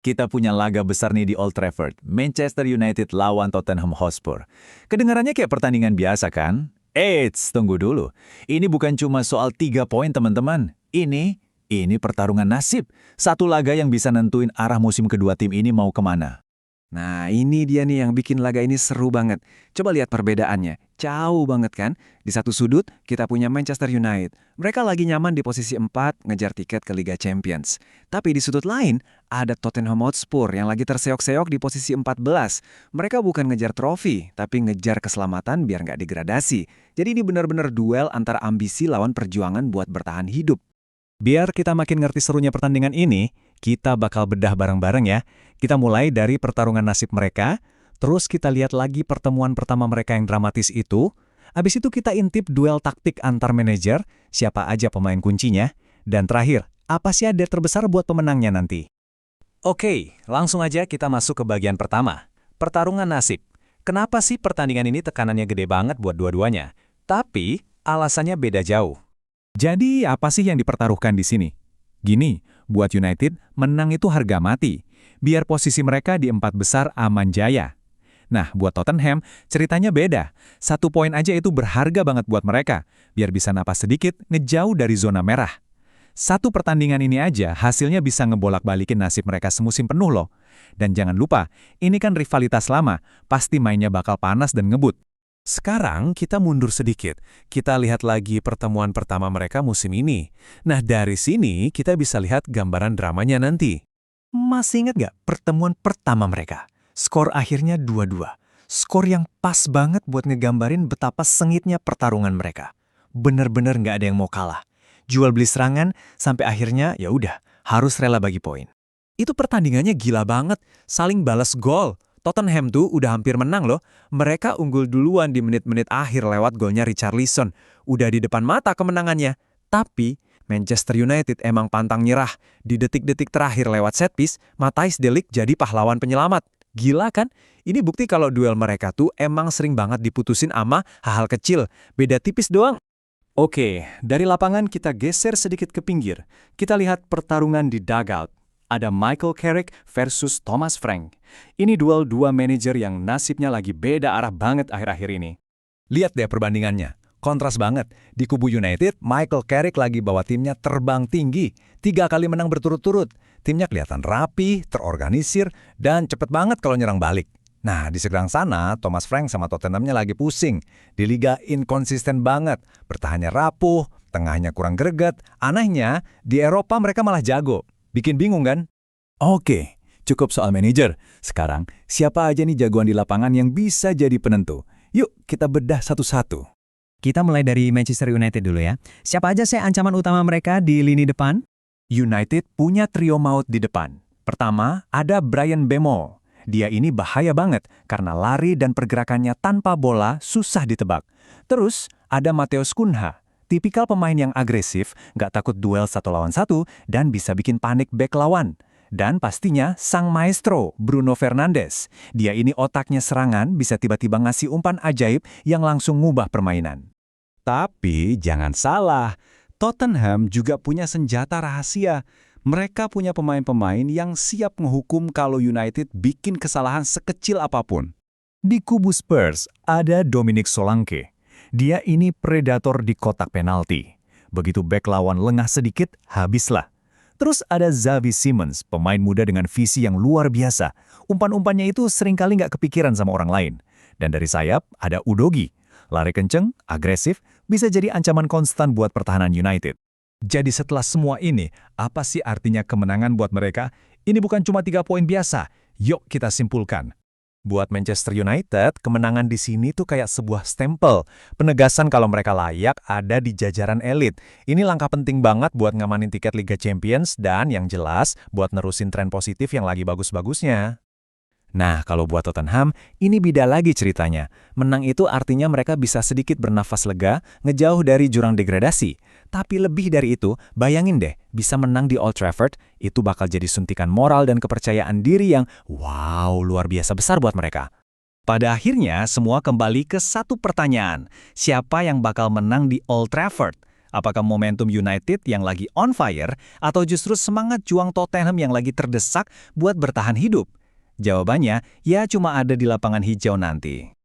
Kita punya laga besar nih di Old Trafford, Manchester United lawan Tottenham Hotspur. Kedengarannya kayak pertandingan biasa kan? Eits, tunggu dulu. Ini bukan cuma soal 3 poin teman-teman. Ini pertarungan nasib. Satu laga yang bisa nentuin arah musim kedua tim ini mau kemana. Nah, ini dia nih yang bikin laga ini seru banget. Coba lihat perbedaannya. Jauh banget kan? Di satu sudut, kita punya Manchester United. Mereka lagi nyaman di posisi 4, ngejar tiket ke Liga Champions. Tapi di sudut lain, ada Tottenham Hotspur yang lagi terseok-seok di posisi 14. Mereka bukan ngejar trofi, tapi ngejar keselamatan biar nggak degradasi. Jadi ini benar-benar duel antara ambisi lawan perjuangan buat bertahan hidup. Biar kita makin ngerti serunya pertandingan ini, kita bakal bedah bareng-bareng ya. Kita mulai dari pertarungan nasib mereka, terus kita lihat lagi pertemuan pertama mereka yang dramatis itu, abis itu kita intip duel taktik antar manajer, siapa aja pemain kuncinya, dan terakhir, apa sih ada terbesar buat pemenangnya nanti. Oke, langsung aja kita masuk ke bagian pertama, pertarungan nasib. Kenapa sih pertandingan ini tekanannya gede banget buat dua-duanya? Tapi, alasannya beda jauh. Jadi apa sih yang dipertaruhkan di sini? Gini, buat United, menang itu harga mati. Biar posisi mereka di 4 besar aman jaya. Nah, buat Tottenham, ceritanya beda. 1 poin aja itu berharga banget buat mereka. Biar bisa napas sedikit, ngejauh dari zona merah. Satu pertandingan ini aja, hasilnya bisa ngebolak-balikin nasib mereka semusim penuh loh. Dan jangan lupa, ini kan rivalitas lama. Pasti mainnya bakal panas dan ngebut. Sekarang kita mundur sedikit. Kita lihat lagi pertemuan pertama mereka musim ini. Nah, dari sini kita bisa lihat gambaran dramanya nanti. Masih ingat gak pertemuan pertama mereka? Skor akhirnya 2-2. Skor yang pas banget buat ngegambarin betapa sengitnya pertarungan mereka. Bener-bener gak ada yang mau kalah. Jual beli serangan sampai akhirnya ya udah harus rela bagi poin. Itu pertandingannya gila banget, saling balas gol. Tottenham tuh udah hampir menang loh. Mereka unggul duluan di menit-menit akhir lewat golnya Richarlison. Udah di depan mata kemenangannya. Tapi Manchester United emang pantang nyerah. Di detik-detik terakhir lewat set piece, Matthijs de Ligt jadi pahlawan penyelamat. Gila kan? Ini bukti kalau duel mereka tuh emang sering banget diputusin ama hal-hal kecil. Beda tipis doang. Oke, dari lapangan kita geser sedikit ke pinggir. Kita lihat pertarungan di dugout. Ada Michael Carrick versus Thomas Frank. Ini duel dua manajer yang nasibnya lagi beda arah banget akhir-akhir ini. Lihat deh perbandingannya. Kontras banget. Di kubu United, Michael Carrick lagi bawa timnya terbang tinggi. 3 kali menang berturut-turut. Timnya kelihatan rapi, terorganisir, dan cepet banget kalau nyerang balik. Nah, di seberang sana, Thomas Frank sama Tottenhamnya lagi pusing. Di liga inkonsisten banget. Bertahannya rapuh, tengahnya kurang greget. Anehnya, di Eropa mereka malah jago. Bikin bingung kan? Oke, cukup soal manajer. Sekarang, siapa aja nih jagoan di lapangan yang bisa jadi penentu? Yuk, kita bedah satu-satu. Kita mulai dari Manchester United dulu ya. Siapa aja sih ancaman utama mereka di lini depan? United punya trio maut di depan. Pertama, ada Bryan Mbeumo. Dia ini bahaya banget karena lari dan pergerakannya tanpa bola susah ditebak. Terus, ada Matheus Cunha. Tipikal pemain yang agresif, nggak takut duel 1 lawan 1, dan bisa bikin panik bek lawan. Dan pastinya sang maestro, Bruno Fernandes. Dia ini otaknya serangan, bisa tiba-tiba ngasih umpan ajaib yang langsung ngubah permainan. Tapi jangan salah, Tottenham juga punya senjata rahasia. Mereka punya pemain-pemain yang siap ngehukum kalau United bikin kesalahan sekecil apapun. Di kubu Spurs ada Dominic Solanke. Dia ini predator di kotak penalti. Begitu bek lawan lengah sedikit, habislah. Terus ada Xavi Simons, pemain muda dengan visi yang luar biasa. Umpan-umpannya itu seringkali nggak kepikiran sama orang lain. Dan dari sayap ada Udogie. Lari kenceng, agresif, bisa jadi ancaman konstan buat pertahanan United. Jadi setelah semua ini, apa sih artinya kemenangan buat mereka? Ini bukan cuma 3 poin biasa. Yuk kita simpulkan. Buat Manchester United, kemenangan di sini tuh kayak sebuah stempel. Penegasan kalau mereka layak ada di jajaran elit. Ini langkah penting banget buat ngamanin tiket Liga Champions dan yang jelas buat nerusin tren positif yang lagi bagus-bagusnya. Nah, kalau buat Tottenham, ini beda lagi ceritanya. Menang itu artinya mereka bisa sedikit bernafas lega, ngejauh dari jurang degradasi. Tapi lebih dari itu, bayangin deh, bisa menang di Old Trafford, itu bakal jadi suntikan moral dan kepercayaan diri yang, wow, luar biasa besar buat mereka. Pada akhirnya, semua kembali ke satu pertanyaan. Siapa yang bakal menang di Old Trafford? Apakah momentum United yang lagi on fire atau justru semangat juang Tottenham yang lagi terdesak buat bertahan hidup? Jawabannya ya cuma ada di lapangan hijau nanti.